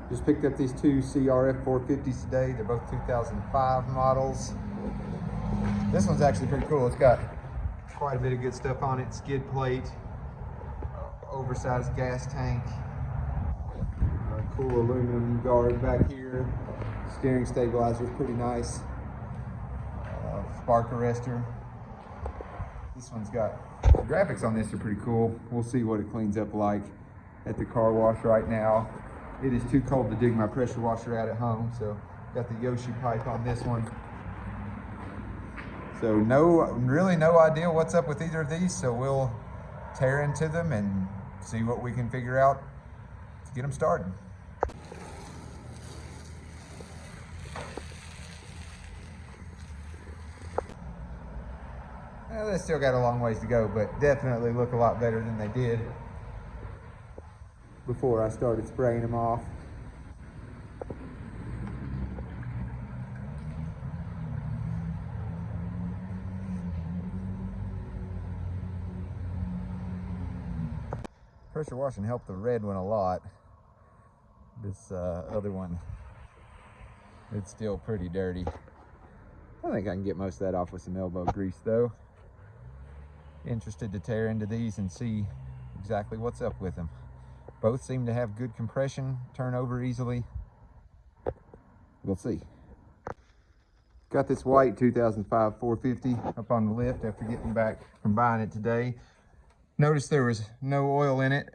Just picked up these two CRF450s today. They're both 2005 models. This one's actually pretty cool. It's got quite a bit of good stuff on it. Skid plate, oversized gas tank, cool aluminum guard back here. Steering stabilizer is pretty nice. Spark arrestor. This one's got, the graphics on this are pretty cool. We'll see what it cleans up like at the car wash right now. It is too cold to dig my pressure washer out at home, so got the Yoshi pipe on this one. So really no idea what's up with either of these, so we'll tear into them and see what we can figure out to get them started. Well, they still got a long ways to go, but definitely look a lot better than they did before I started spraying them off. Pressure washing helped the red one a lot. This other one, it's still pretty dirty. I think I can get most of that off with some elbow grease though. Interested to tear into these and see exactly what's up with them. Both seem to have good compression, turn over easily. We'll see. Got this white 2005 450 up on the lift after getting back from buying it today. Noticed there was no oil in it.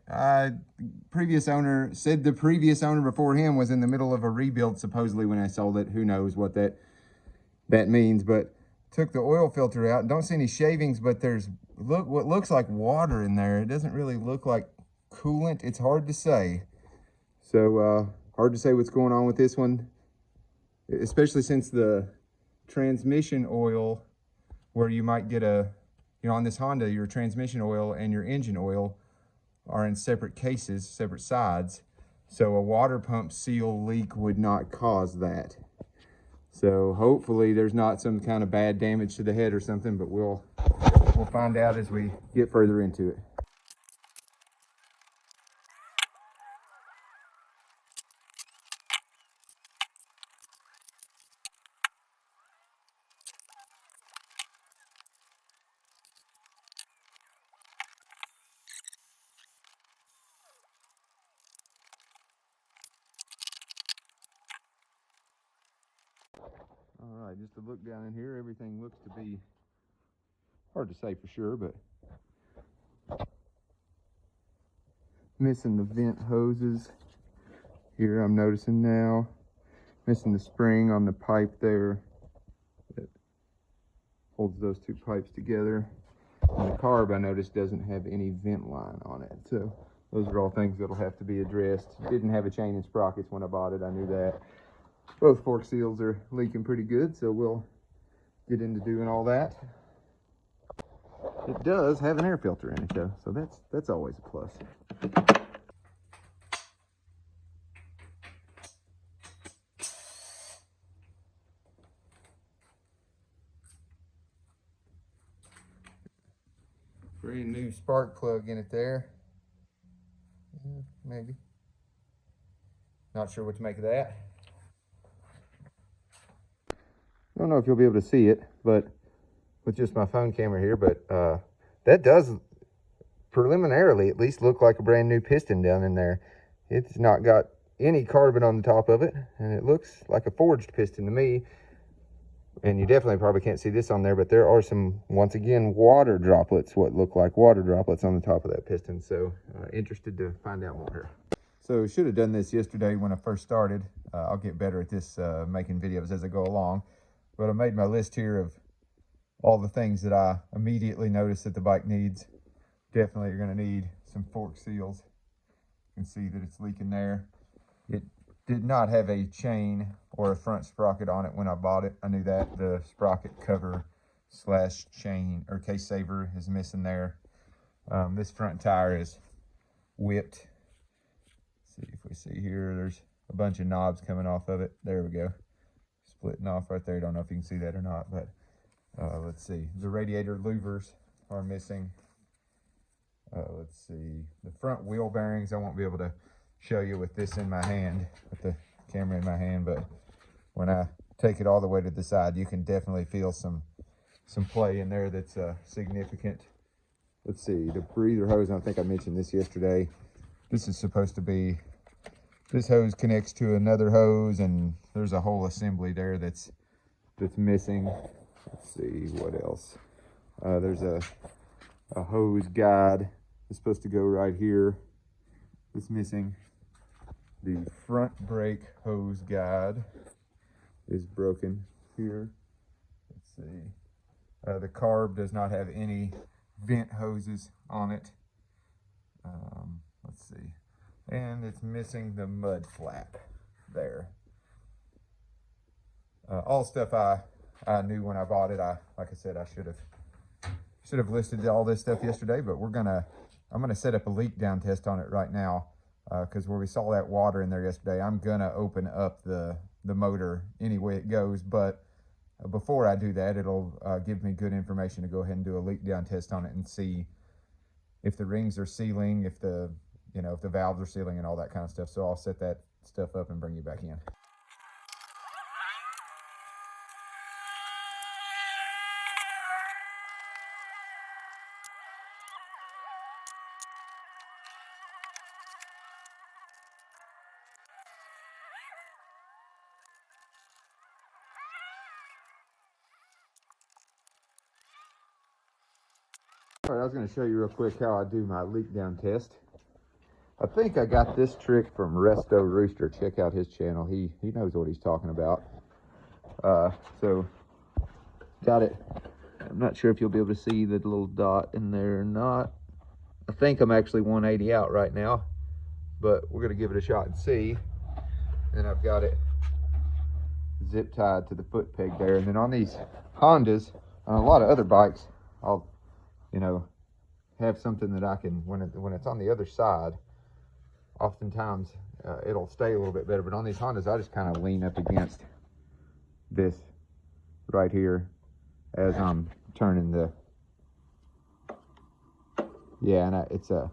Previous owner said the previous owner before him was in the middle of a rebuild supposedly when I sold it. Who knows what that means, but took the oil filter out. Don't see any shavings, but there's what looks like water in there. It doesn't really look like coolant. It's hard to say. So hard to say what's going on with this one, especially since the transmission oil, where you might get on this Honda, your transmission oil and your engine oil are in separate cases, separate sides. So a water pump seal leak would not cause that. So hopefully there's not some kind of bad damage to the head or something, but we'll find out as we get further into it. All right, just to look down in here, everything looks to be, hard to say for sure, but missing the vent hoses here, I'm noticing now. Missing the spring on the pipe there that holds those two pipes together. And the carb, I noticed, doesn't have any vent line on it. So those are all things that'll have to be addressed. Didn't have a chain and sprockets when I bought it, I knew that. Both fork seals are leaking pretty good, so we'll get into doing all that. It does have an air filter in it though, so that's always a plus. Brand new spark plug in it there. Maybe. Not sure what to make of that. I don't know if you'll be able to see it, but with just my phone camera here, but that does preliminarily at least look like a brand new piston down in there. It's not got any carbon on the top of it, and it looks like a forged piston to me. And you definitely probably can't see this on there, but there are some, once again, water droplets, what look like water droplets on the top of that piston. So interested to find out more. So should have done this yesterday when I first started. I'll get better at this making videos as I go along. But I made my list here of all the things that I immediately noticed that the bike needs. Definitely you're going to need some fork seals. You can see that it's leaking there. It did not have a chain or a front sprocket on it when I bought it. I knew that. The sprocket cover / chain or case saver is missing there. This front tire is whipped. Let's see if we see here, there's a bunch of knobs coming off of it. There we go. Splitting off right there. Don't know if you can see that or not, but let's see. The radiator louvers are missing. Let's see. The front wheel bearings, I won't be able to show you with this in my hand, with the camera in my hand, but when I take it all the way to the side, you can definitely feel some play in there that's significant. Let's see, the breather hose, I think I mentioned this yesterday. This is supposed to be, this hose connects to another hose, and there's a whole assembly there that's missing. Let's see, what else? There's a hose guide that's supposed to go right here. It's missing. The front brake hose guide is broken here. Let's see. The carb does not have any vent hoses on it. Let's see. And it's missing the mud flap there. All stuff I knew when I bought it. Like I said, I should have listed all this stuff yesterday, but I'm gonna set up a leak down test on it right now, because where we saw that water in there yesterday, I'm gonna open up the motor any way it goes. But before I do that, it'll give me good information to go ahead and do a leak down test on it and see if the rings are sealing, if the valves are sealing and all that kind of stuff. So I'll set that stuff up and bring you back in. All right, I was going to show you real quick how I do my leak down test. I think I got this trick from Resto Rooster. Check out his channel. He knows what he's talking about. So got it. I'm not sure if you'll be able to see the little dot in there or not. I think I'm actually 180 out right now, but we're going to give it a shot and see. And I've got it zip tied to the foot peg there. And then on these Hondas, on a lot of other bikes, I'll have something that I can, when it's on the other side, oftentimes it'll stay a little bit better. But on these Hondas, I just kind of lean up against this right here as I'm turning the, yeah, and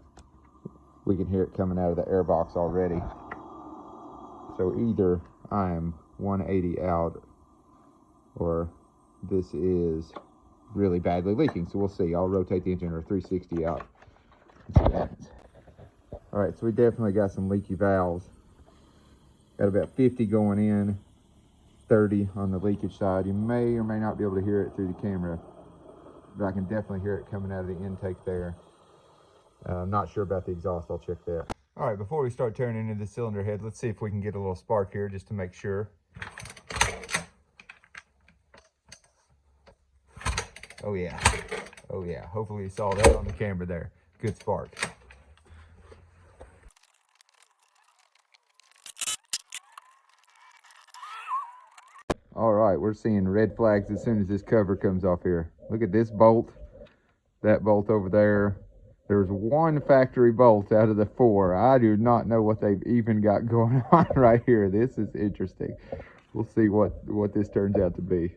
we can hear it coming out of the air box already. So either I am 180 out or this is really badly leaking. So we'll see. I'll rotate the engine or 360 out and see what happens. All right, so we definitely got some leaky valves. Got about 50 going in, 30 on the leakage side. You may or may not be able to hear it through the camera, but I can definitely hear it coming out of the intake there. I'm not sure about the exhaust. I'll check that. All right, before we start turning into the cylinder head, let's see if we can get a little spark here just to make sure. Oh yeah, oh yeah. Hopefully you saw that on the camera there. Good spark. All right, we're seeing red flags as soon as this cover comes off here. Look at this bolt, that bolt over there. There's one factory bolt out of the 4. I do not know what they've even got going on right here. This is interesting. We'll see what this turns out to be.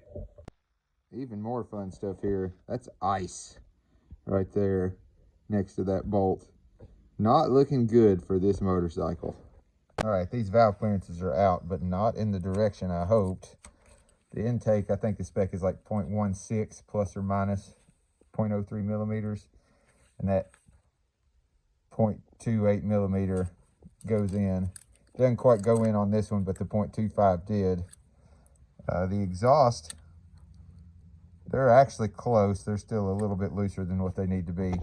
Even more fun stuff here. That's ice right there next to that bolt. Not looking good for this motorcycle. All right, these valve clearances are out, but not in the direction I hoped. The intake, I think the spec is like 0.16 plus or minus 0.03 millimeters. And that 0.28 millimeter goes in. Doesn't quite go in on this one, but the 0.25 did. The exhaust, they're actually close. They're still a little bit looser than what they need to be.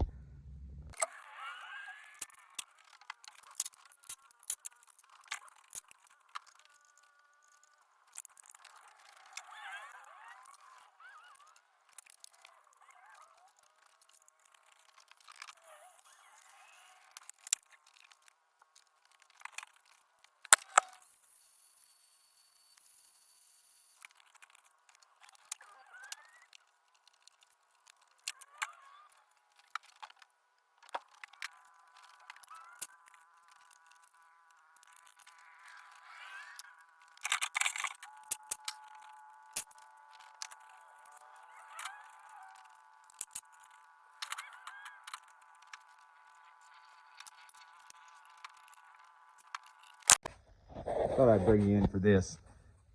thought I'd bring you in for this.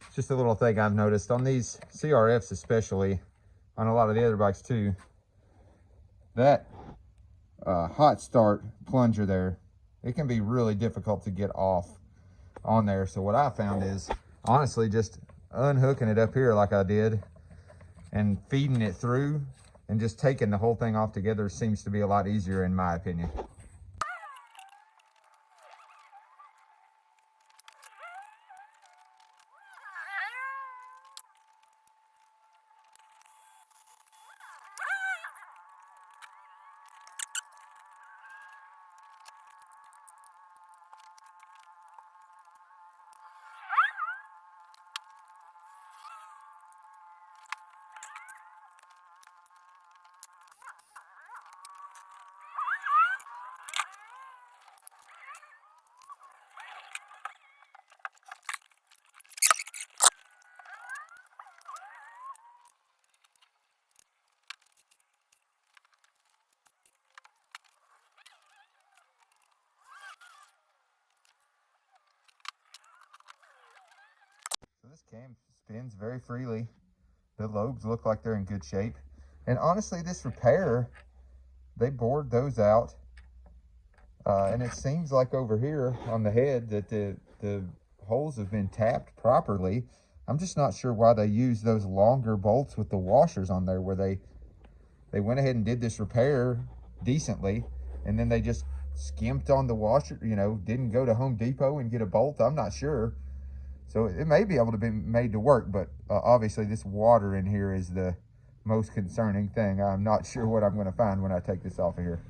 It's just a little thing I've noticed on these CRFs, especially on a lot of the other bikes too. That hot start plunger there, it can be really difficult to get off on there. So what I found is honestly just unhooking it up here like I did and feeding it through and just taking the whole thing off together seems to be a lot easier in my opinion. So this cam spins very freely. The lobes look like they're in good shape. And honestly, this repair, they bored those out. And it seems like over here on the head that the holes have been tapped properly. I'm just not sure why they use those longer bolts with the washers on there, where they went ahead and did this repair decently, and then they just skimped on the washer, you know, didn't go to Home Depot and get a bolt. I'm not sure. So it may be able to be made to work, but obviously this water in here is the most concerning thing. I'm not sure what I'm going to find when I take this off of here.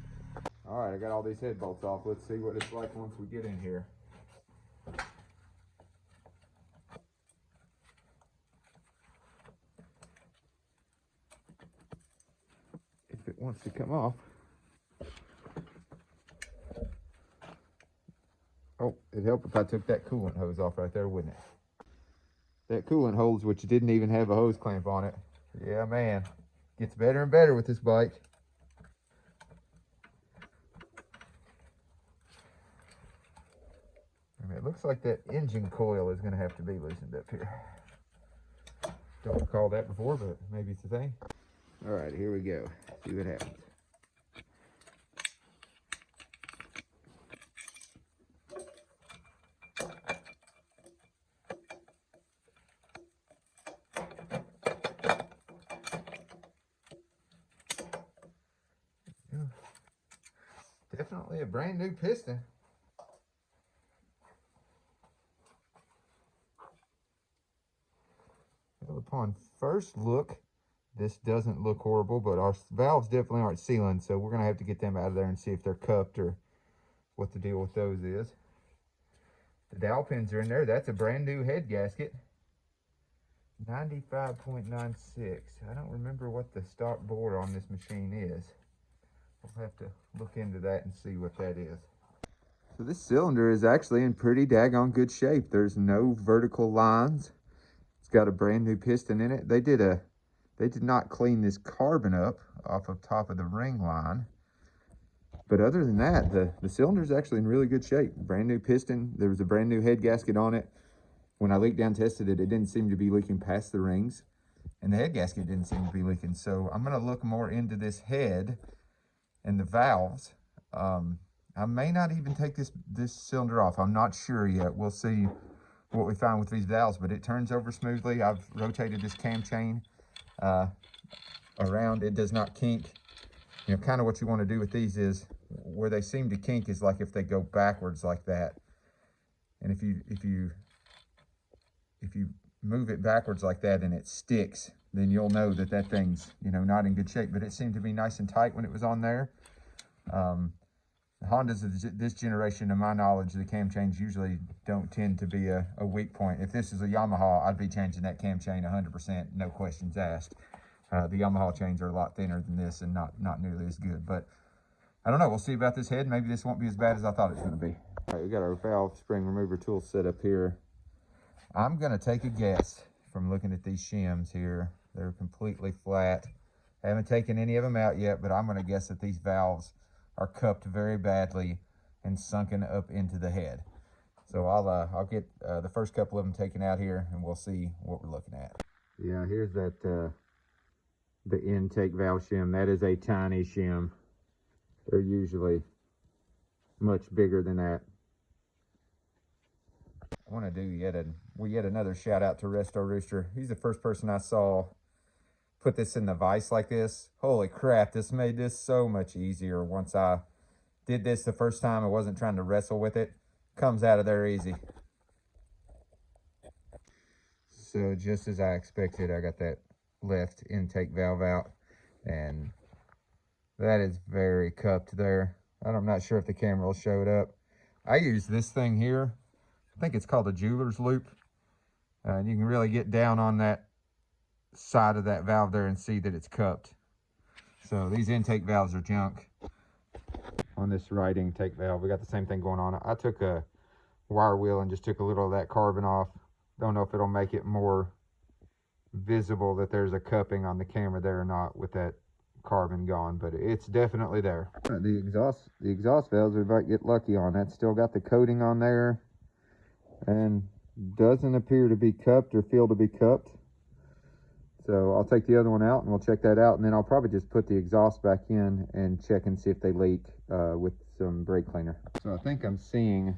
All right, I got all these head bolts off. Let's see what it's like once we get in here. If it wants to come off. Oh, it'd help if I took that coolant hose off right there, wouldn't it? That coolant hose, which didn't even have a hose clamp on it. Yeah, man. Gets better and better with this bike. I mean, it looks like that engine coil is going to have to be loosened up here. Don't recall that before, but maybe it's a thing. All right, here we go. See what happens. Definitely a brand new piston. Well, upon first look, this doesn't look horrible, but our valves definitely aren't sealing, so we're going to have to get them out of there and see if they're cupped or what the deal with those is. The dowel pins are in there. That's a brand new head gasket. 95.96. I don't remember what the stock bore on this machine is. We'll have to look into that and see what that is. So this cylinder is actually in pretty daggone good shape. There's no vertical lines. It's got a brand new piston in it. They did not clean this carbon up off of top of the ring line. But other than that, the cylinder is actually in really good shape. Brand new piston. There was a brand new head gasket on it. When I leak down tested it, it didn't seem to be leaking past the rings. And the head gasket didn't seem to be leaking. So I'm going to look more into this head and the valves. I may not even take this cylinder off. I'm not sure yet. We'll see what we find with these valves, but it turns over smoothly. I've rotated this cam chain around. It does not kink. You know, kind of what you want to do with these is, where they seem to kink is like if they go backwards like that. And if you move it backwards like that and it sticks, then you'll know that that thing's, you know, not in good shape. But it seemed to be nice and tight when it was on there. Hondas of this generation, to my knowledge, the cam chains usually don't tend to be a weak point. If this is a Yamaha, I'd be changing that cam chain 100%, no questions asked. The Yamaha chains are a lot thinner than this and not nearly as good. But I don't know. We'll see about this head. Maybe this won't be as bad as I thought it was going to be. All right, we got our valve spring remover tool set up here. I'm going to take a guess from looking at these shims here. They're completely flat. I haven't taken any of them out yet, but I'm going to guess that these valves are cupped very badly and sunken up into the head. So I'll get the first couple of them taken out here, and we'll see what we're looking at. Yeah, here's that the intake valve shim. That is a tiny shim. They're usually much bigger than that. I want to do yet another shout out to Resto Rooster. He's the first person I saw put this in the vise like this. Holy crap, this made this so much easier. Once I did this the first time, I wasn't trying to wrestle with it. Comes out of there easy. So just as I expected, I got that left intake valve out, and that is very cupped there. I'm not sure if the camera will show it up. I use this thing here. I think it's called a jeweler's loop. And you can really get down on that side of that valve there and see that it's cupped. So these intake valves are junk. On this right intake valve, we got the same thing going on. I took a wire wheel and just took a little of that carbon off. Don't know if it'll make it more visible that there's a cupping on the camera there or not with that carbon gone, but it's definitely there. The exhaust valves, we might get lucky on. That's still got the coating on there and doesn't appear to be cupped or feel to be cupped. So I'll take the other one out and we'll check that out, and then I'll probably just put the exhaust back in and check and see if they leak with some brake cleaner. So I think I'm seeing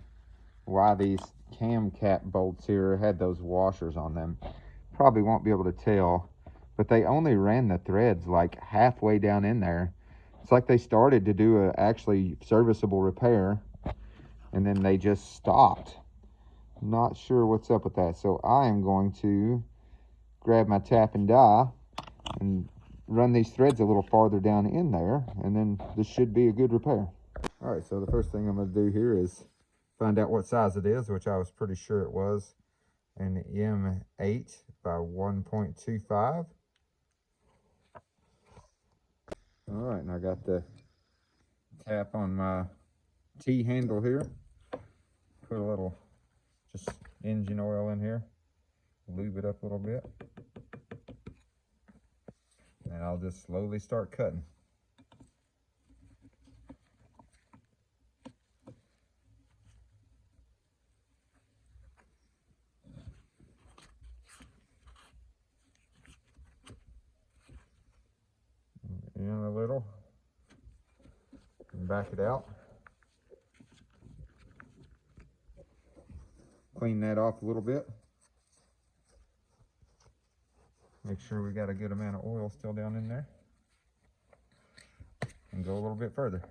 why these cam cap bolts here had those washers on them. Probably won't be able to tell, but they only ran the threads like halfway down in there. It's like they started to do a actually serviceable repair and then they just stopped. Not sure what's up with that. So I am going to grab my tap and die and run these threads a little farther down in there, and then this should be a good repair. All right, so the first thing I'm going to do here is find out what size it is, which I was pretty sure it was an M8 by 1.25. All right, and I got the tap on my T handle here. Put a little just engine oil in here, lube it up a little bit, and I'll just slowly start cutting. In a little, and back it out. Clean that off a little bit. Make sure we got a good amount of oil still down in there. And go a little bit further.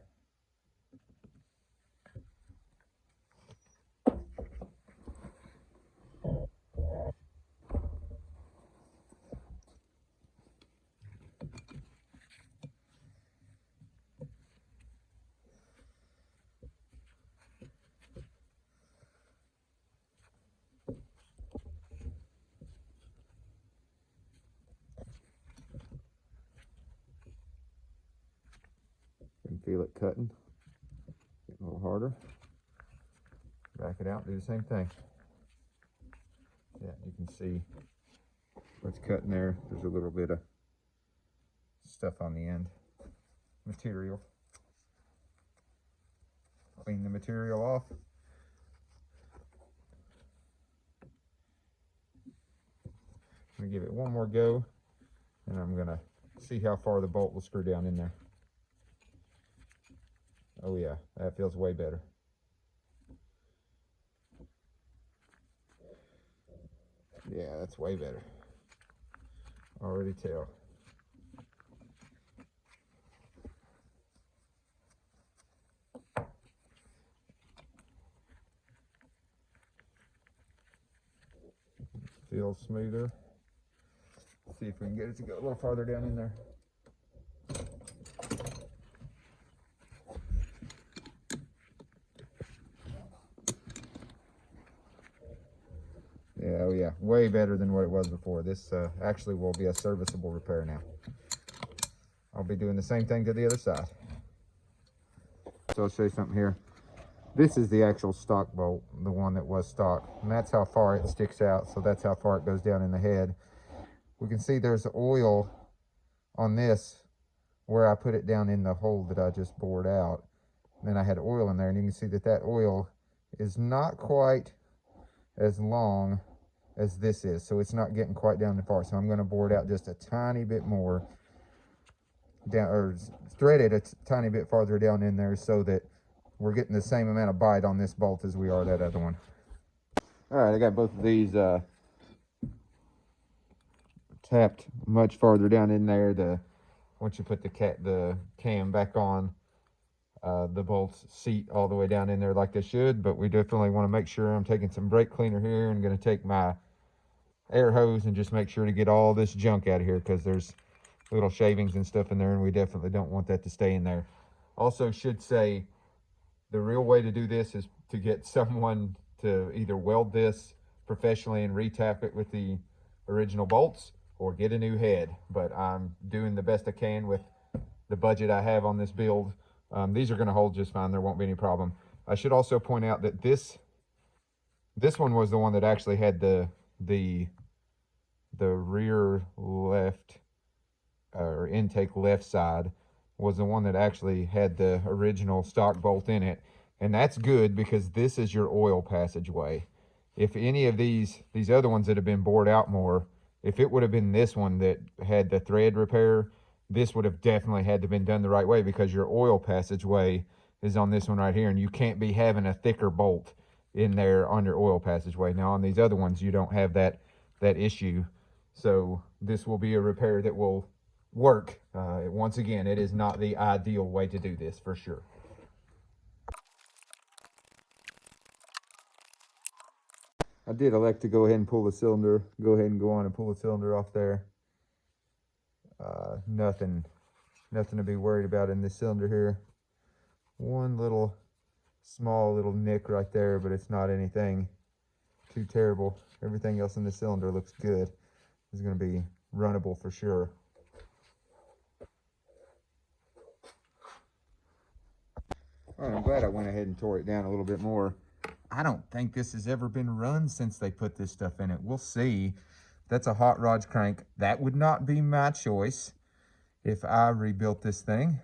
Can feel it cutting. Getting a little harder. Back it out, do the same thing. Yeah, you can see what's cutting there. There's a little bit of stuff on the end. Material. Clean the material off. I'm gonna give it one more go, and I'm gonna see how far the bolt will screw down in there. Oh yeah, that feels way better. Yeah, that's way better. Already tell. Feels smoother. See if we can get it to go a little farther down in there. Yeah, oh yeah, way better than what it was before. This actually will be a serviceable repair now. I'll be doing the same thing to the other side. So I'll show you something here. This is the actual stock bolt, the one that was stock, and that's how far it sticks out. So that's how far it goes down in the head. We can see there's oil on this where I put it down in the hole that I just bored out. And then I had oil in there, and you can see that that oil is not quite as long as this is, so it's not getting quite down the far. So I'm going to bore it out just a tiny bit more down, or thread it a tiny bit farther down in there, so that we're getting the same amount of bite on this bolt as we are that other one. All right, I got both of these tapped much farther down in there. Once you put the cam back on, the bolts seat all the way down in there like they should, but we definitely want to make sure. I'm taking some brake cleaner here and going to take my air hose and just make sure to get all this junk out of here, because there's little shavings and stuff in there, and we definitely don't want that to stay in there. Also should say, the real way to do this is to get someone to either weld this professionally and retap it with the original bolts, or get a new head. But I'm doing the best I can with the budget I have on this build. These are going to hold just fine. There won't be any problem. I should also point out that this one was the one that actually had the rear left, or intake left side, was the one that actually had the original stock bolt in it. And that's good, because this is your oil passageway. If any of these other ones that have been bored out more, if it would have been this one that had the thread repair, this would have definitely had to been done the right way, because your oil passageway is on this one right here, and you can't be having a thicker bolt in there on your oil passageway. Now on these other ones, you don't have that issue. So this will be a repair that will work. Once again, it is not the ideal way to do this, for sure. I did elect to go ahead and pull the cylinder, go on and pull the cylinder off there. Nothing to be worried about in this cylinder here. One small little nick right there, but it's not anything too terrible. Everything else in the cylinder looks good. It's going to be runnable for sure. All right, I'm glad I went ahead and tore it down a little bit more. I don't think this has ever been run since they put this stuff in it. We'll see. That's a hot rod crank. That would not be my choice if I rebuilt this thing,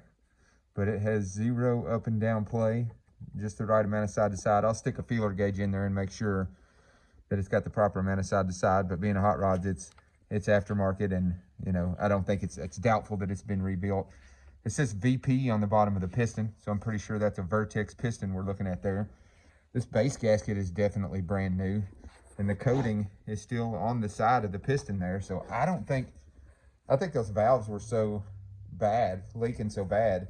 but it has 0 up and down play, just the right amount of side to side. I'll stick a feeler gauge in there and make sure that it's got the proper amount of side to side, but being a hot rod, it's aftermarket, and you know, I don't think it's doubtful that it's been rebuilt. It says VP on the bottom of the piston, so I'm pretty sure that's a Vertex piston we're looking at there. This base gasket is definitely brand new, and the coating is still on the side of the piston there. So I think those valves were so bad, leaking so bad.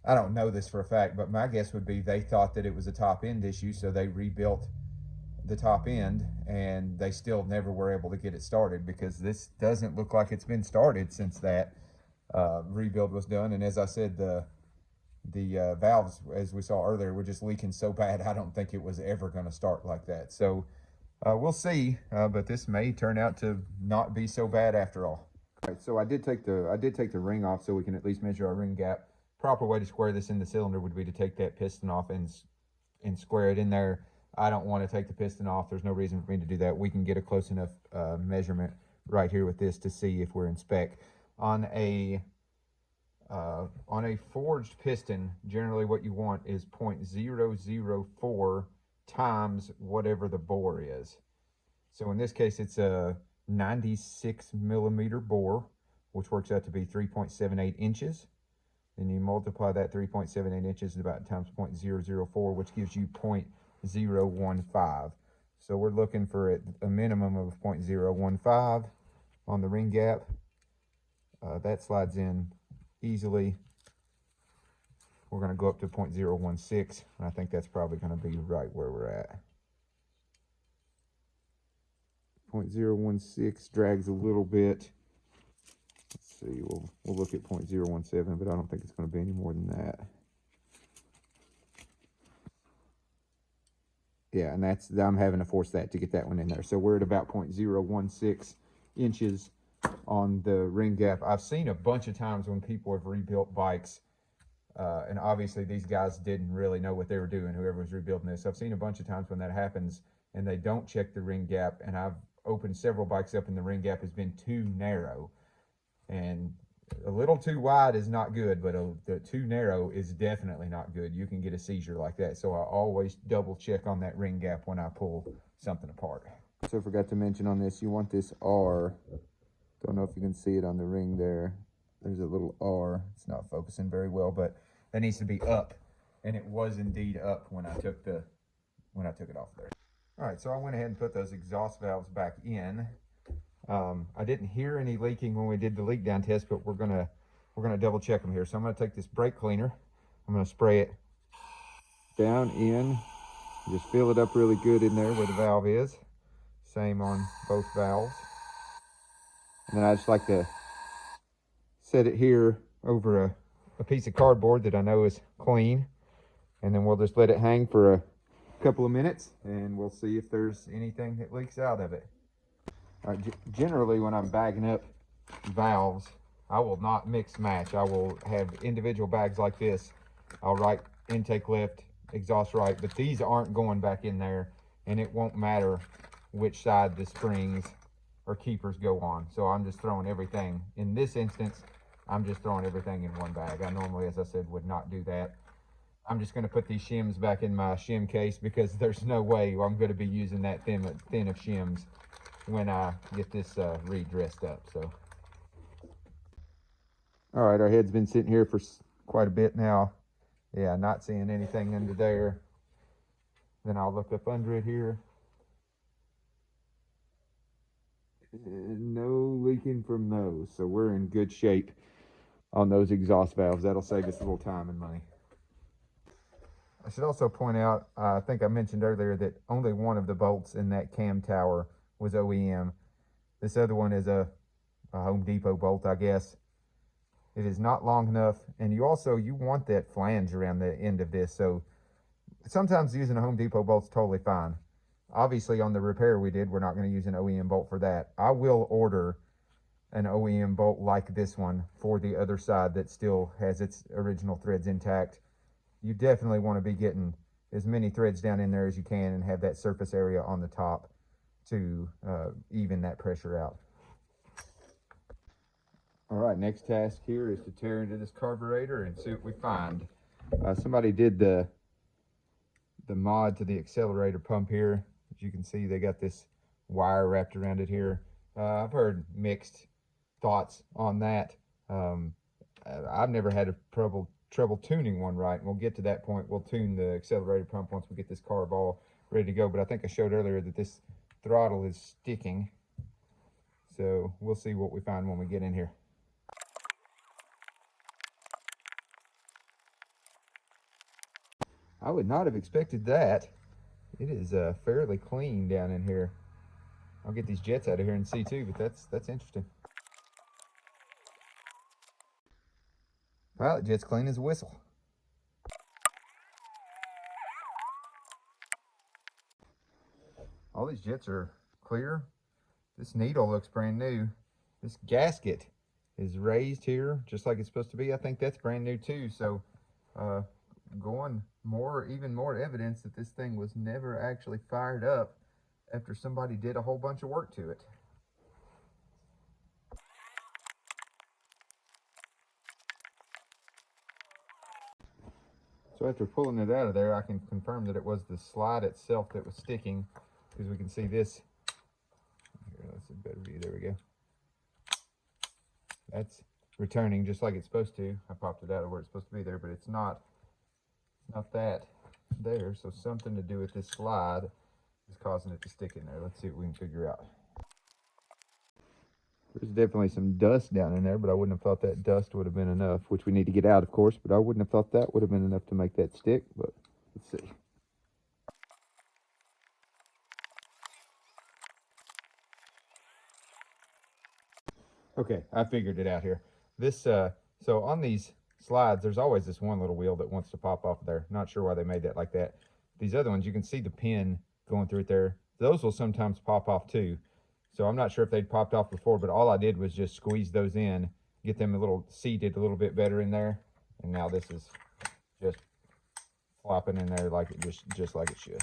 I don't know this for a fact, but my guess would be they thought that it was a top end issue, so they rebuilt the top end, and they still never were able to get it started, because this doesn't look like it's been started since that rebuild was done. And as I said, the valves, as we saw earlier, were just leaking so bad, I don't think it was ever going to start like that. So we'll see, but this may turn out to not be so bad after all. All right, so I did take the ring off, so we can at least measure our ring gap. Proper way to square this in the cylinder would be to take that piston off and square it in there. I don't want to take the piston off. There's no reason for me to do that. We can get a close enough measurement right here with this to see if we're in spec. On a forged piston, generally what you want is 0.004 times whatever the bore is. So in this case, it's a 96 millimeter bore, which works out to be 3.78 inches. Then you multiply that 3.78 inches about times 0.004, which gives you 0.015. So we're looking for a minimum of 0.015 on the ring gap. That slides in easily. We're going to go up to 0.016, and I think that's probably going to be right where we're at. 0.016 drags a little bit. Let's see, we'll look at 0.017, but I don't think it's going to be any more than that. Yeah, and I'm having to force that to get that one in there. So we're at about 0.016 inches on the ring gap. I've seen a bunch of times when people have rebuilt bikes, and obviously these guys didn't really know what they were doing, whoever was rebuilding this. I've seen a bunch of times when that happens and they don't check the ring gap, and I've opened several bikes up and the ring gap has been too narrow. And A little too wide is not good, but the too narrow is definitely not good. You can get a seizure like that. So I always double check on that ring gap when I pull something apart. So I forgot to mention on this, you want this R. Don't know if you can see it on the ring there. There's a little R. It's not focusing very well, but that needs to be up. And it was indeed up when I took it off there. All right, so I went ahead and put those exhaust valves back in. I didn't hear any leaking when we did the leak down test, but we're gonna double check them here. So I'm gonna take this brake cleaner. I'm gonna spray it down in, just fill it up really good in there where the valve is. Same on both valves. And then I just like to set it here over a piece of cardboard that I know is clean. And then we'll just let it hang for a couple of minutes and we'll see if there's anything that leaks out of it. All right, generally when I'm bagging up valves, I will not mix match. I will have individual bags like this. I'll write intake left, exhaust right, but these aren't going back in there, and it won't matter which side the springs or keepers go on. So I'm just throwing everything. In this instance, I'm just throwing everything in one bag. I normally, as I said, would not do that. I'm just going to put these shims back in my shim case because there's no way I'm going to be using that thin of shims when I get this re-dressed up. So, all right, our head's been sitting here for quite a bit now. Yeah, not seeing anything under there. Then I'll look up under it here. No leaking from those, so we're in good shape on those exhaust valves. That'll save us a little time and money. I should also point out, I think I mentioned earlier that only one of the bolts in that cam tower was OEM. This other one is a Home Depot bolt, I guess. It is not long enough, and you want that flange around the end of this, so sometimes using a Home Depot bolt's totally fine. Obviously on the repair we did, we're not going to use an OEM bolt for that. I will order an OEM bolt like this one for the other side that still has its original threads intact. You definitely want to be getting as many threads down in there as you can and have that surface area on the top to even that pressure out. All right, next task here is to tear into this carburetor and see what we find. Somebody did the mod to the accelerator pump here. As you can see, they got this wire wrapped around it here. I've heard mixed thoughts on that. I've never had a trouble tuning one right, and we'll get to that point. We'll tune the accelerator pump once we get this carb all ready to go, but I think I showed earlier that this throttle is sticking, so we'll see what we find when we get in here. I would not have expected that. It is fairly clean down in here. I'll get these jets out of here and see too, but that's interesting. Pilot jet's clean as a whistle. All these jets are clear. This needle looks brand new. This gasket is raised here just like it's supposed to be. I think that's brand new too. So even more evidence that this thing was never actually fired up after somebody did a whole bunch of work to it. So after pulling it out of there, I can confirm that it was the slide itself that was sticking, because we can see this. Here, that's a better view. There we go. That's returning just like it's supposed to. I popped it out of where it's supposed to be there, but it's not that there. So something to do with this slide is causing it to stick in there. Let's see what we can figure out. There's definitely some dust down in there, but I wouldn't have thought that dust would have been enough, which we need to get out, of course, but I wouldn't have thought that would have been enough to make that stick, but let's see. Okay, I figured it out here. This, so on these slides, there's always this one little wheel that wants to pop off there. Not sure why they made that like that. These other ones, you can see the pin going through it there. Those will sometimes pop off too. So I'm not sure if they'd popped off before, but all I did was just squeeze those in, get them a little seated a little bit better in there. And now this is just flopping in there like it just like it should.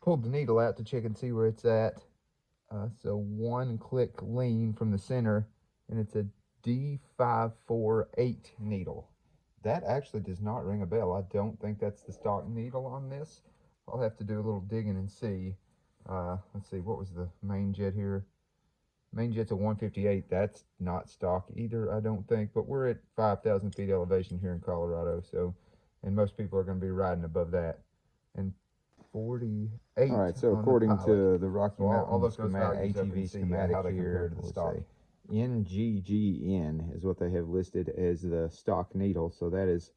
pulled the needle out to check and see where it's at. So 1 click lean from the center, and it's a D548 needle. That actually does not ring a bell. I don't think that's the stock needle on this. I'll have to do a little digging and see. Let's see, what was the main jet here? Main jet's a 158. That's not stock either, I don't think, but we're at 5,000 feet elevation here in Colorado, so, and most people are going to be riding above that. And 48. All right, so according to the Rocky Mountain schematic, ATV schematic here, to the stock, NGGN is what they have listed as the stock needle. So that is,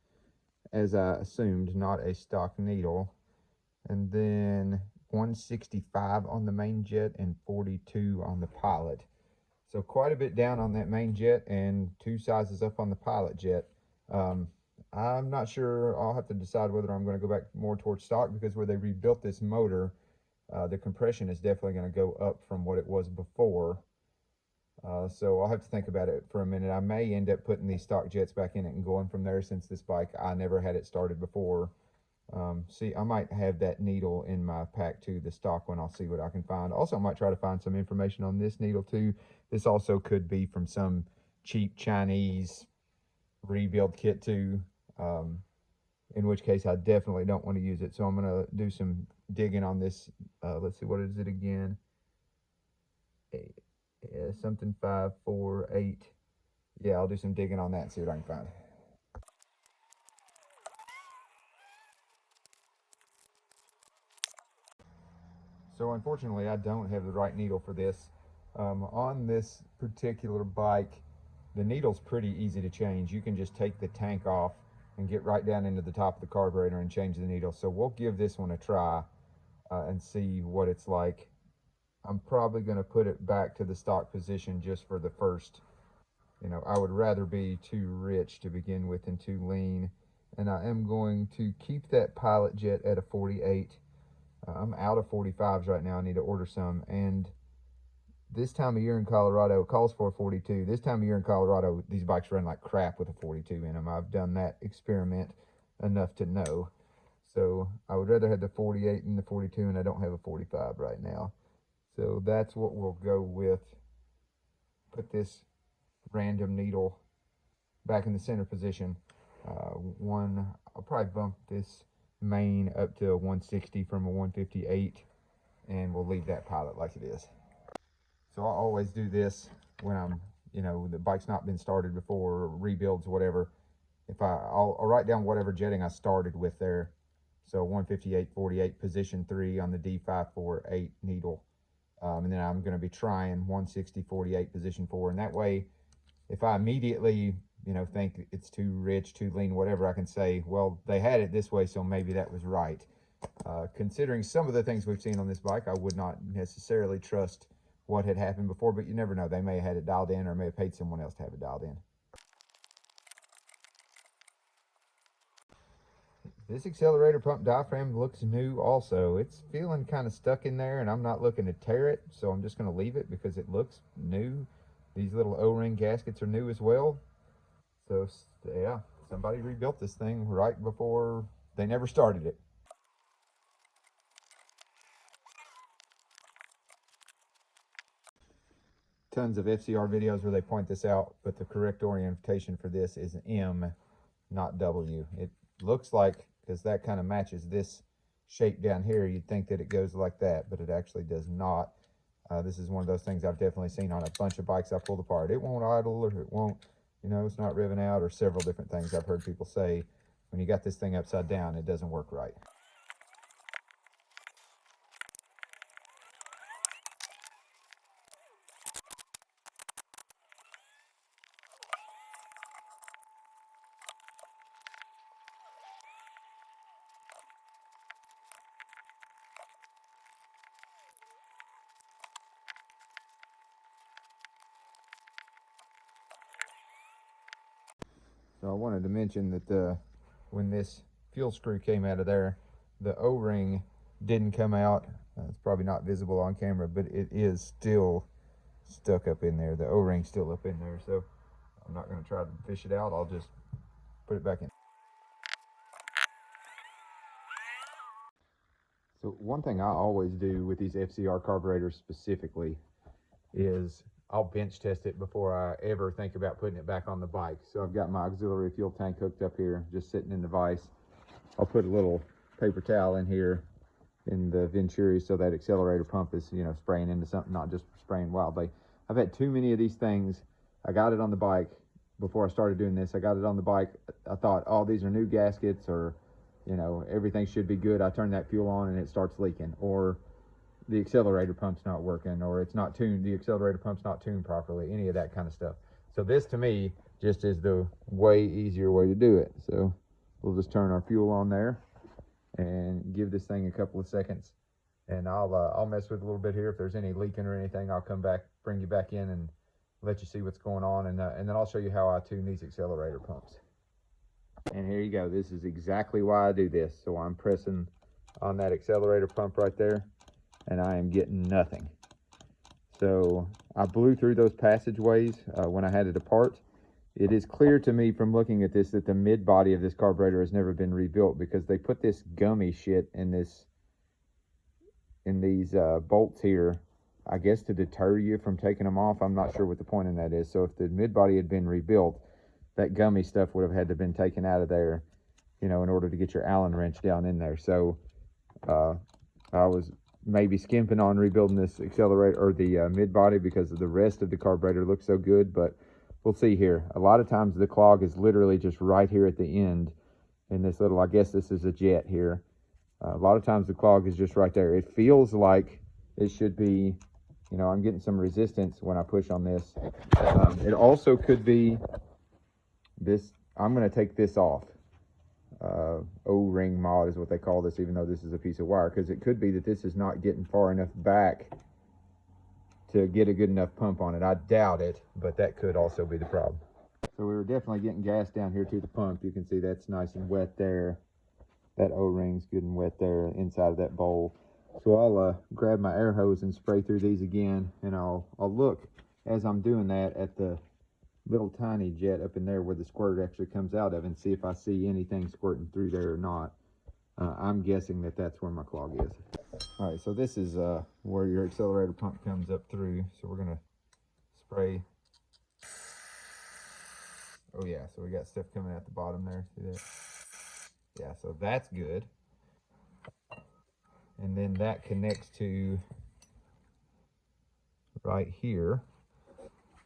as I assumed, not a stock needle. And then 165 on the main jet and 42 on the pilot. So quite a bit down on that main jet and 2 sizes up on the pilot jet. I'm not sure. I'll have to decide whether I'm going to go back more towards stock, because where they rebuilt this motor, the compression is definitely going to go up from what it was before. So I'll have to think about it for a minute. I may end up putting these stock jets back in it and going from there, since this bike, I never had it started before. See, I might have that needle in my pack too, the stock one. I'll see what I can find. Also, I might try to find some information on this needle too. This also could be from some cheap Chinese rebuild kit too, in which case I definitely don't want to use it. So I'm going to do some digging on this. Let's see, what is it again? Something 548. Yeah, I'll do some digging on that and see what I can find. So unfortunately, I don't have the right needle for this. On this particular bike, the needle's pretty easy to change. You can just take the tank off and get right down into the top of the carburetor and change the needle. So we'll give this one a try and see what it's like. I'm probably going to put it back to the stock position just for the first. You know, I would rather be too rich to begin with than too lean. And I am going to keep that pilot jet at a 48. I'm out of 45s right now. I need to order some. And this time of year in Colorado, it calls for a 42. This time of year in Colorado, these bikes run like crap with a 42 in them. I've done that experiment enough to know. So I would rather have the 48 than the 42, and I don't have a 45 right now. So that's what we'll go with. Put this random needle back in the center position. I'll probably bump this main up to a 160 from a 158, and we'll leave that pilot like it is. So I always do this when I'm, you know, the bike's not been started before, rebuilds, whatever. I'll write down whatever jetting I started with there. So 158, 48, position 3 on the D548 needle. And then I'm going to be trying 160, 48, position 4. And that way, if I immediately, you know, think it's too rich, too lean, whatever, I can say, well, they had it this way, so maybe that was right. Considering some of the things we've seen on this bike, I would not necessarily trust what had happened before, but you never know. They may have had it dialed in, or may have paid someone else to have it dialed in. This accelerator pump diaphragm looks new also. It's feeling kind of stuck in there, and I'm not looking to tear it, so I'm just going to leave it because it looks new. These little O-ring gaskets are new as well. So yeah, somebody rebuilt this thing right before they never started it. Tons of FCR videos where they point this out, but the correct orientation for this is M, not W. It looks like, because that kind of matches this shape down here, you'd think that it goes like that, but it actually does not. This is one of those things I've definitely seen on a bunch of bikes I pulled apart. It won't idle, or it won't, you know, it's not revving out, or several different things I've heard people say. When you got this thing upside down, it doesn't work right. So I wanted to mention that when this fuel screw came out of there, the O-ring didn't come out. It's probably not visible on camera, but it is still stuck up in there. The O-ring's still up in there, so I'm not going to try to fish it out. I'll just put it back in. So one thing I always do with these FCR carburetors specifically is I'll bench test it before I ever think about putting it back on the bike. So I've got my auxiliary fuel tank hooked up here, just sitting in the vise. I'll put a little paper towel in here in the venturi so that accelerator pump is, you know, spraying into something, not just spraying wildly. I've had too many of these things. I got it on the bike before I started doing this. I got it on the bike. I thought, oh, these are new gaskets, or, you know, everything should be good. I turn that fuel on and it starts leaking, or the accelerator pump's not working, or it's not tuned, the accelerator pump's not tuned properly, any of that kind of stuff. So this to me just is the way easier way to do it. So we'll just turn our fuel on there and give this thing a couple of seconds, and I'll mess with it a little bit here. If there's any leaking or anything, I'll come back, bring you back in and let you see what's going on, and then I'll show you how I tune these accelerator pumps. And here you go. This is exactly why I do this. So I'm pressing on that accelerator pump right there, and I am getting nothing. So I blew through those passageways when I had it apart. It is clear to me from looking at this that the mid body of this carburetor has never been rebuilt, because they put this gummy shit in these bolts here, I guess to deter you from taking them off. I'm not sure what the point in that is. So if the mid body had been rebuilt, that gummy stuff would have had to have been taken out of there, you know, in order to get your Allen wrench down in there. So I was maybe skimping on rebuilding this accelerator or the mid body because the rest of the carburetor looks so good, but we'll see here. A lot of times the clog is literally just right here at the end in this little, I guess this is a jet here. A lot of times the clog is just right there. It feels like it should be, you know, I'm getting some resistance when I push on this. It also could be this, I'm going to take this off. O-ring mod is what they call this, even though this is a piece of wire, because it could be that this is not getting far enough back to get a good enough pump on it. I doubt it, but that could also be the problem. So we were definitely getting gas down here to the pump. You can see that's nice and wet there. That O-ring's good and wet there inside of that bowl. So I'll grab my air hose and spray through these again, and I'll look as I'm doing that at the little tiny jet up in there where the squirt actually comes out of, and see if I see anything squirting through there or not. I'm guessing that that's where my clog is. All right, so this is where your accelerator pump comes up through. So we're gonna spray. Oh yeah, so we got stuff coming out the bottom there, see that? Yeah, so that's good. And then that connects to right here.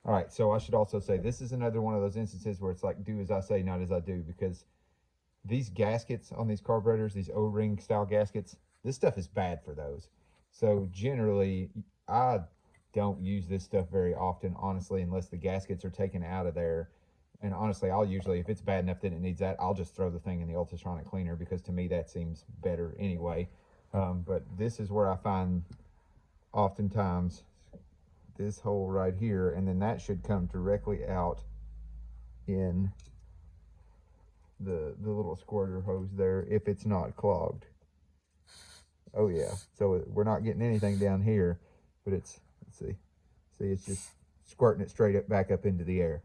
All right, so I should also say this is another one of those instances where it's like do as I say, not as I do, because these gaskets on these carburetors, these O-ring style gaskets, this stuff is bad for those. So generally, I don't use this stuff very often, honestly, unless the gaskets are taken out of there. And honestly, I'll usually, if it's bad enough that it needs that, I'll just throw the thing in the ultrasonic cleaner, because to me that seems better anyway. But this is where I find oftentimes this hole right here, and then that should come directly out in the little squirter hose there if it's not clogged. Oh yeah, so we're not getting anything down here, but it's, let's see, it's just squirting it straight up back up into the air.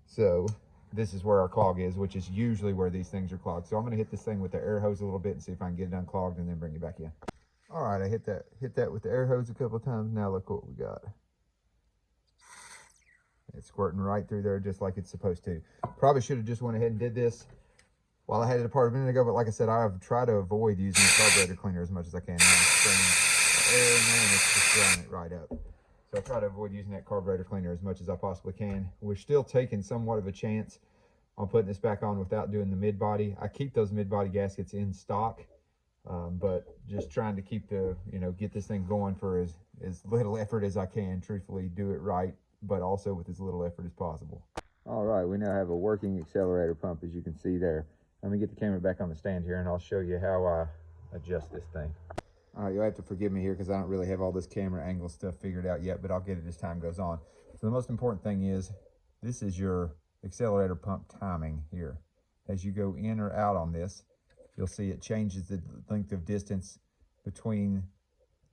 So this is where our clog is, which is usually where these things are clogged. So I'm gonna hit this thing with the air hose a little bit and see if I can get it unclogged, and then bring it back in. All right, I hit that with the air hose a couple of times. Now look what we got. It's squirting right through there just like it's supposed to. Probably should have just went ahead and did this while I had it apart a minute ago, but like I said, I've tried to avoid using the carburetor cleaner as much as I can. Now I'm spraying the air, man, it's just throwing it right up. So I try to avoid using that carburetor cleaner as much as I possibly can. We're still taking somewhat of a chance on putting this back on without doing the mid body. I keep those mid body gaskets in stock, but just trying to keep the, you know, get this thing going for as little effort as I can, truthfully, do it right, but also with as little effort as possible. All right, we now have a working accelerator pump, as you can see there. Let me get the camera back on the stand here, and I'll show you how I adjust this thing. All right, you'll have to forgive me here because I don't really have all this camera angle stuff figured out yet, but I'll get it as time goes on. So the most important thing is, this is your accelerator pump timing here. As you go in or out on this, you'll see it changes the length of distance between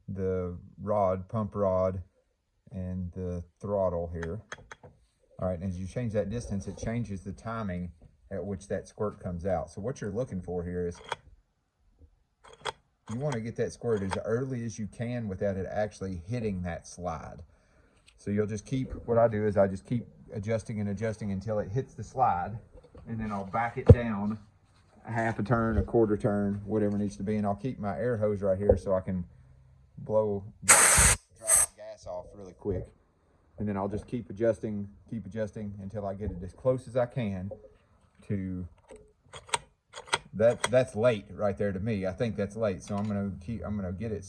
the rod, pump rod, and the throttle here. All right, and as you change that distance, it changes the timing at which that squirt comes out. So what you're looking for here is you want to get that squirt as early as you can without it actually hitting that slide. So you'll just keep, what I do is I just keep adjusting and adjusting until it hits the slide, and then I'll back it down a half a turn, a quarter turn, whatever it needs to be, and I'll keep my air hose right here so I can dry the gas off really quick. And then I'll just keep adjusting until I get it as close as I can to that. That's late right there to me. I think that's late, so I'm gonna get it.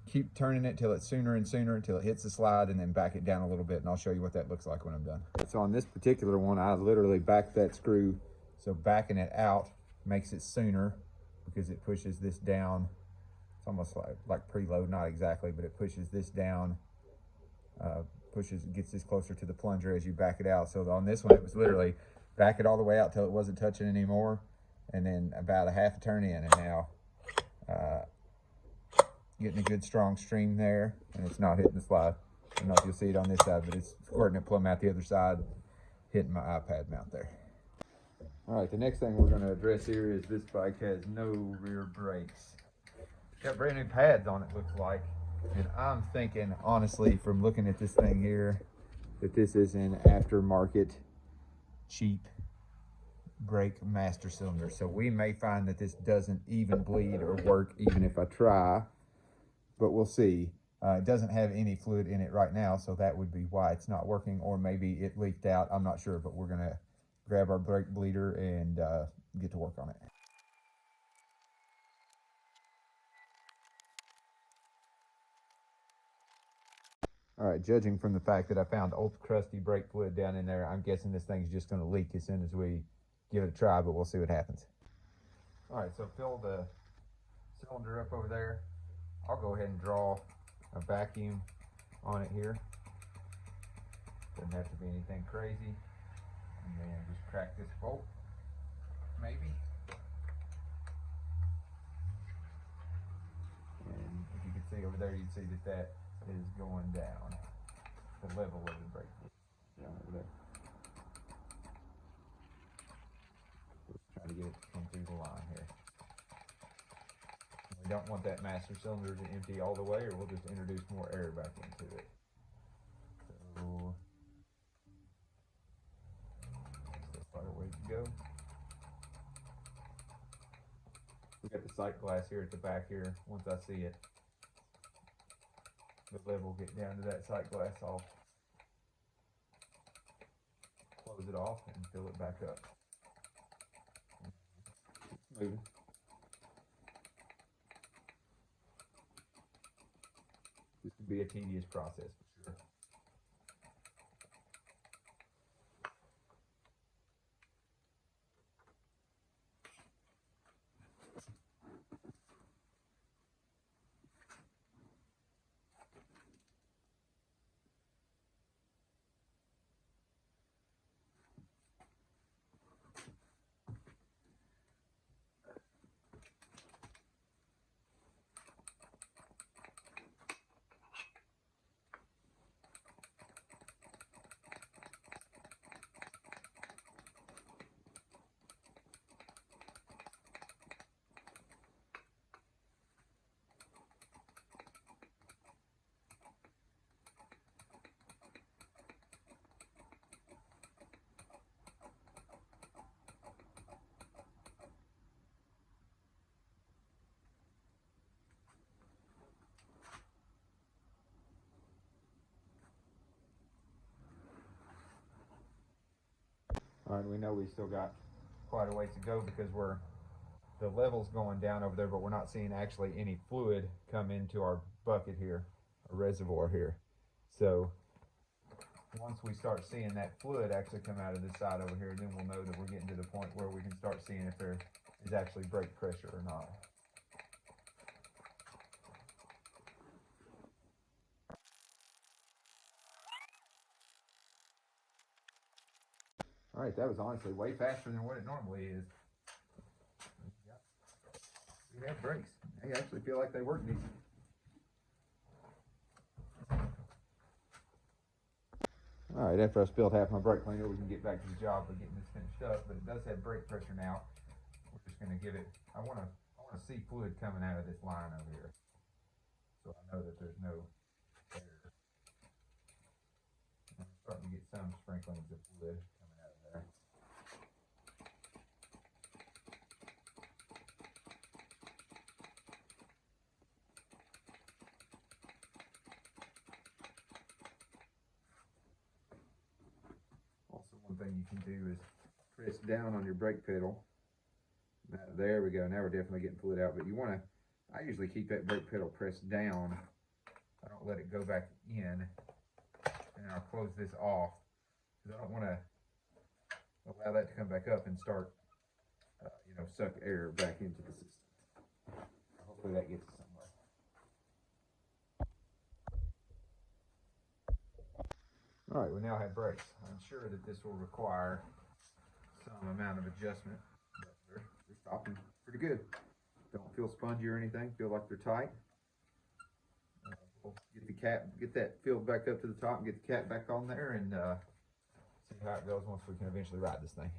Keep turning it till it's sooner and sooner until it hits the slide, and then back it down a little bit, and I'll show you what that looks like when I'm done. So on this particular one, I literally backed that screw, so backing it out makes it sooner because it pushes this down. It's almost like preload, not exactly, but it pushes this down, gets this closer to the plunger as you back it out. So on this one, it was literally back it all the way out till it wasn't touching anymore, and then about a half a turn in, and now getting a good strong stream there, and it's not hitting the slide. I don't know if you'll see it on this side, but it's squirting it plumb out the other side, hitting my iPad mount there. All right, the next thing we're going to address here is this bike has no rear brakes. Got brand new pads on it, looks like, and I'm thinking, honestly, from looking at this thing here, that this is an aftermarket cheap brake master cylinder. So we may find that this doesn't even bleed or work even if I try, but we'll see. It doesn't have any fluid in it right now, so that would be why it's not working, or maybe it leaked out. I'm not sure, but we're gonna grab our brake bleeder and get to work on it. All right, judging from the fact that I found old crusty brake fluid down in there, I'm guessing this thing's just gonna leak as soon as we give it a try, but we'll see what happens. All right, so fill the cylinder up over there. I'll go ahead and draw a vacuum on it here. Doesn't have to be anything crazy. And then just crack this bolt, maybe. And if you can see over there, you'd see that that is going down. The level of the brake down over there. Just trying to get it to come through the line here. We don't want that master cylinder to empty all the way, or we'll just introduce more air back into it. So that's quite a ways to go. We got the sight glass here at the back here. Once I see it, the level will get down to that sight glass. I'll close it off and fill it back up. Keep moving. This can be a tedious process for sure. All right, we know we still got quite a ways to go because the level's going down over there, but we're not seeing actually any fluid come into our bucket here, our reservoir here. So once we start seeing that fluid actually come out of this side over here, then we'll know that we're getting to the point where we can start seeing if there is actually brake pressure or not. All right, that was honestly way faster than what it normally is. We have brakes. They actually feel like they work decent. All right, after I spilled half my brake cleaner, we can get back to the job of getting this finished up, but it does have brake pressure now. We're just gonna give it, I wanna want to see fluid coming out of this line over here, so I know that there's no air. I'm starting to get some sprinklings of fluid coming out of there. Also, one thing you can do is press down on your brake pedal. Now, there we go. Now we're definitely getting fluid out, but you want to, I usually keep that brake pedal pressed down. I don't let it go back in, and I'll close this off because I don't want to allow that to come back up and start, suck air back into the system. Hopefully that gets us somewhere. All right, we now have brakes. I'm sure that this will require some amount of adjustment, but they're stopping pretty good. Don't feel spongy or anything. Feel like they're tight. We'll get the cap, get that filled back up to the top, and get the cap back on there, and see how it goes once we can eventually ride this thing.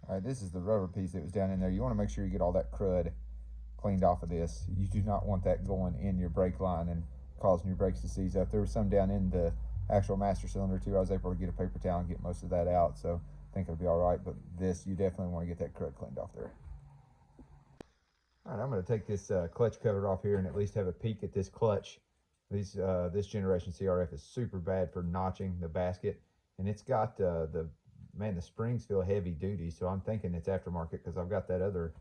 All right, this is the rubber piece that was down in there. You want to make sure you get all that crud cleaned off of this. You do not want that going in your brake line and causing your brakes to seize up. There was some down in the actual master cylinder too. I was able to get a paper towel and get most of that out, so I think it'll be all right. But this, you definitely want to get that crud cleaned off there. All right, I'm going to take this clutch cover off here and at least have a peek at this clutch. This generation CRF is super bad for notching the basket, and it's got the springs feel heavy duty, so I'm thinking it's aftermarket because I've got that other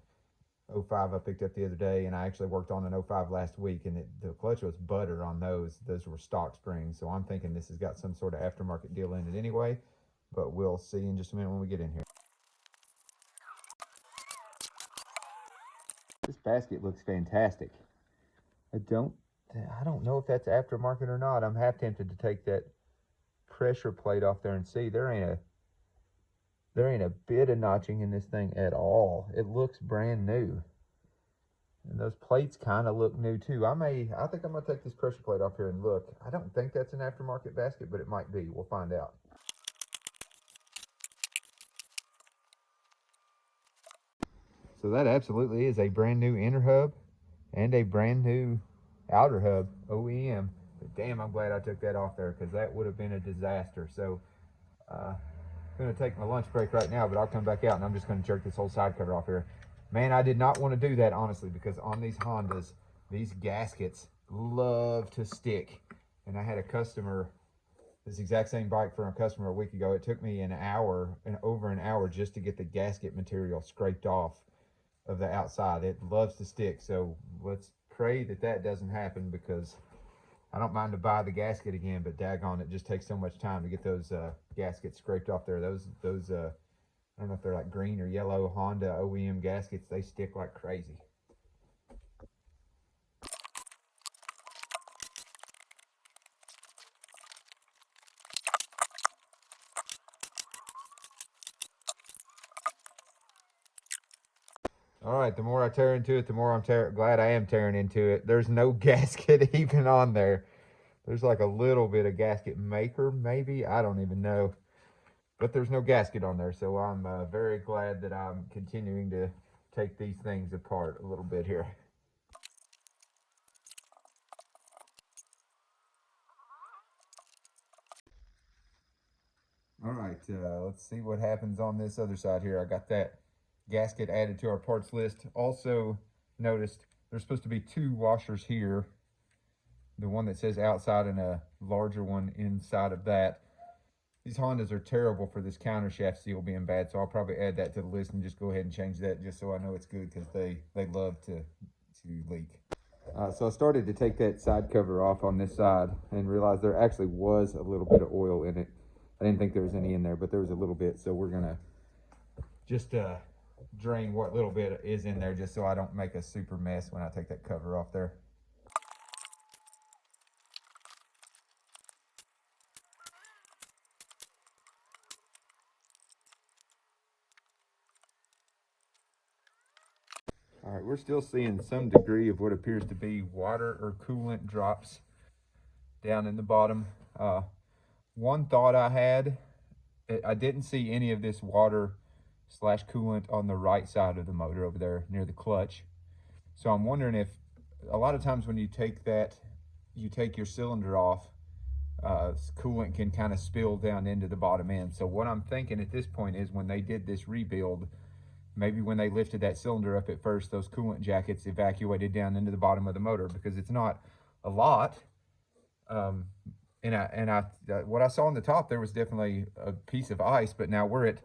05 I picked up the other day, and I actually worked on an 05 last week, and the clutch was butter on those. Those were stock springs, so I'm thinking this has got some sort of aftermarket deal in it anyway, but we'll see in just a minute when we get in here. This basket looks fantastic. I don't know if that's aftermarket or not. I'm half tempted to take that pressure plate off there and see. There ain't a bit of notching in this thing at all. It looks brand new. And those plates kind of look new too. I think I'm gonna take this pressure plate off here and look. I don't think that's an aftermarket basket, but it might be. We'll find out. So that absolutely is a brand new inner hub and a brand new outer hub, OEM. But damn, I'm glad I took that off there because that would have been a disaster. So I'm gonna take my lunch break right now, but I'll come back out and I'm just gonna jerk this whole side cover off here. Man, I did not want to do that, honestly, because on these Hondas, these gaskets love to stick. And I had a customer, this exact same bike for a customer a week ago. It took me over an hour just to get the gasket material scraped off of the outside. It loves to stick, so let's pray that that doesn't happen, because I don't mind to buy the gasket again, but daggone, it just takes so much time to get those gaskets scraped off there. Those I don't know if they're like green or yellow Honda OEM gaskets. They stick like crazy. All right, the more I tear into it, the more I'm glad I am tearing into it. There's no gasket even on there. There's like a little bit of gasket maker, maybe. I don't even know. But there's no gasket on there, so I'm very glad that I'm continuing to take these things apart a little bit here. All right, let's see what happens on this other side here. I got that gasket added to our parts list. Also noticed there's supposed to be 2 washers here. The one that says outside and a larger one inside of that. These Hondas are terrible for this countershaft seal being bad, so I'll probably add that to the list and just go ahead and change that just so I know it's good, because they love to leak. So I started to take that side cover off on this side and realized there actually was a little bit of oil in it. I didn't think there was any in there, but there was a little bit, so we're gonna just drain what little bit is in there just so I don't make a super mess when I take that cover off there. All right, we're still seeing some degree of what appears to be water or coolant drops down in the bottom. One thought I had, I didn't see any of this water / coolant on the right side of the motor over there near the clutch. So I'm wondering if a lot of times when you take your cylinder off, coolant can kind of spill down into the bottom end. So what I'm thinking at this point is when they did this rebuild, maybe when they lifted that cylinder up at first, those coolant jackets evacuated down into the bottom of the motor, because it's not a lot. What I saw on the top, there was definitely a piece of ice, but now we're at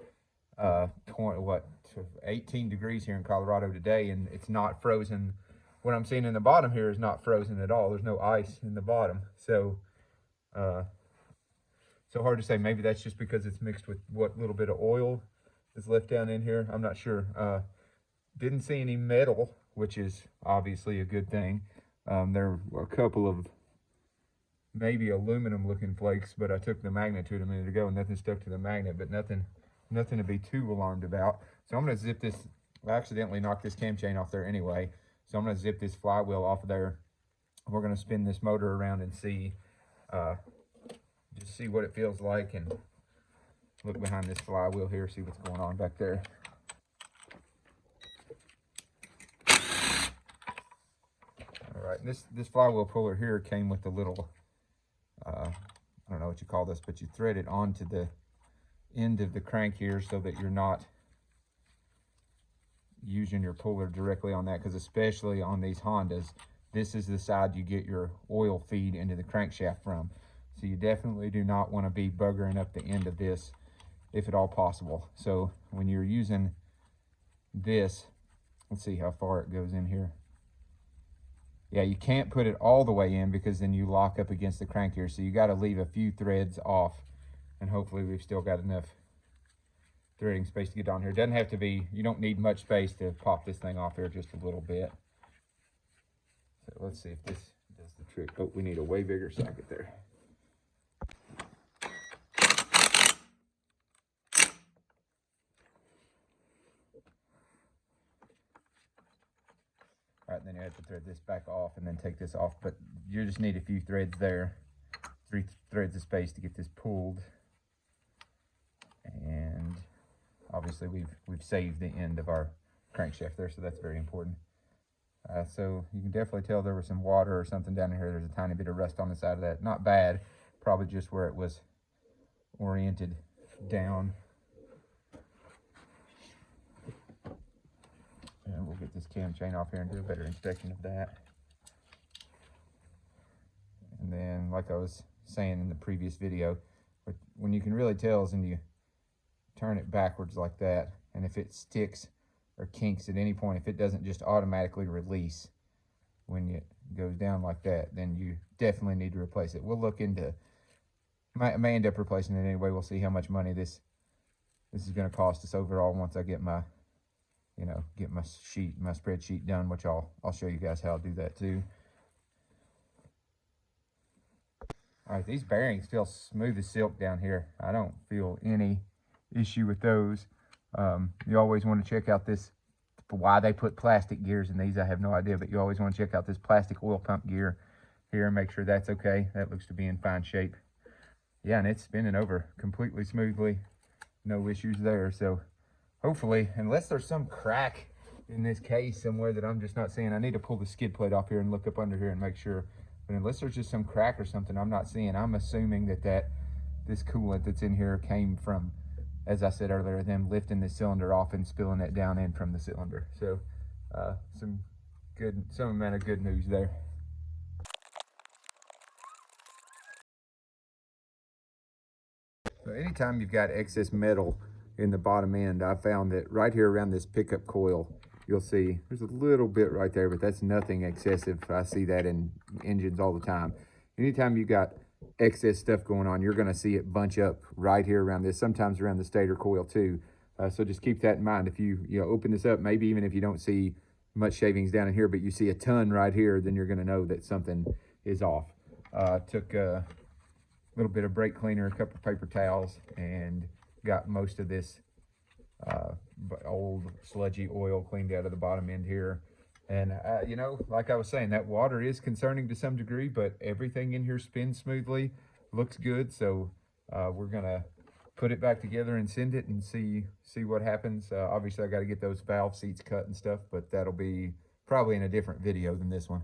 18 degrees here in Colorado today, and it's not frozen. What I'm seeing in the bottom here is not frozen at all. There's no ice in the bottom. So so hard to say. Maybe that's just because it's mixed with what little bit of oil is left down in here. I'm not sure. Didn't see any metal, which is obviously a good thing. There were a couple of maybe aluminum looking flakes, but I took the magnet to it a minute ago and nothing stuck to the magnet, but nothing to be too alarmed about. So I'm going to zip this. I accidentally knocked this cam chain off there anyway, so I'm going to zip this flywheel off of there. We're going to spin this motor around and see, just see what it feels like, and look behind this flywheel here, see what's going on back there. All right, this flywheel puller here came with a little, I don't know what you call this, but you thread it onto the end of the crank here so that you're not using your puller directly on that, because especially on these Hondas, this is the side you get your oil feed into the crankshaft from. So you definitely do not want to be buggering up the end of this if at all possible. So when you're using this, let's see how far it goes in here. Yeah, you can't put it all the way in because then you lock up against the crank here. So you got to leave a few threads off, and hopefully we've still got enough threading space to get on here. It doesn't have to be, you don't need much space to pop this thing off here, just a little bit. So let's see if this does the trick. Oh, we need a way bigger socket there. All right, then you have to thread this back off and then take this off, but you just need a few threads there, 3 threads of space to get this pulled. And obviously we've saved the end of our crankshaft there, so that's very important. So you can definitely tell there was some water or something down here. There's a tiny bit of rust on the side of that. Not bad, probably just where it was oriented down. And we'll get this cam chain off here and do a better inspection of that. And then, like I was saying in the previous video, when you can really tell is when you turn it backwards like that, and if it sticks or kinks at any point, if it doesn't just automatically release when it goes down like that, then you definitely need to replace it. We'll look into, may end up replacing it anyway. We'll see how much money this is going to cost us overall once I get my, get my spreadsheet done, which I'll show you guys how I'll do that too. All right, these bearings feel smooth as silk down here. I don't feel any issue with those. You always want to check out this, why they put plastic gears in these, I have no idea, but you always want to check out this plastic oil pump gear here and make sure that's okay. That looks to be in fine shape. Yeah, and it's spinning over completely smoothly. No issues there. So hopefully, unless there's some crack in this case somewhere that I'm just not seeing, I need to pull the skid plate off here and look up under here and make sure. But unless there's just some crack or something I'm not seeing, I'm assuming that this coolant that's in here came from, as I said earlier, them lifting the cylinder off and spilling it down in from the cylinder. So some amount of good news there. So anytime you've got excess metal in the bottom end, I found that right here around this pickup coil, you'll see there's a little bit right there, but that's nothing excessive. I see that in engines all the time. Anytime you got excess stuff going on, you're going to see it bunch up right here around this, sometimes around the stator coil too. So just keep that in mind. If you open this up, maybe even if you don't see much shavings down in here, but you see a ton right here, then you're going to know that something is off. Took a little bit of brake cleaner, a couple of paper towels, and got most of this old sludgy oil cleaned out of the bottom end here. And like I was saying, that water is concerning to some degree, but everything in here spins smoothly, looks good. So we're gonna put it back together and send it and see what happens. Obviously I got to get those valve seats cut and stuff, but that'll be probably in a different video than this one.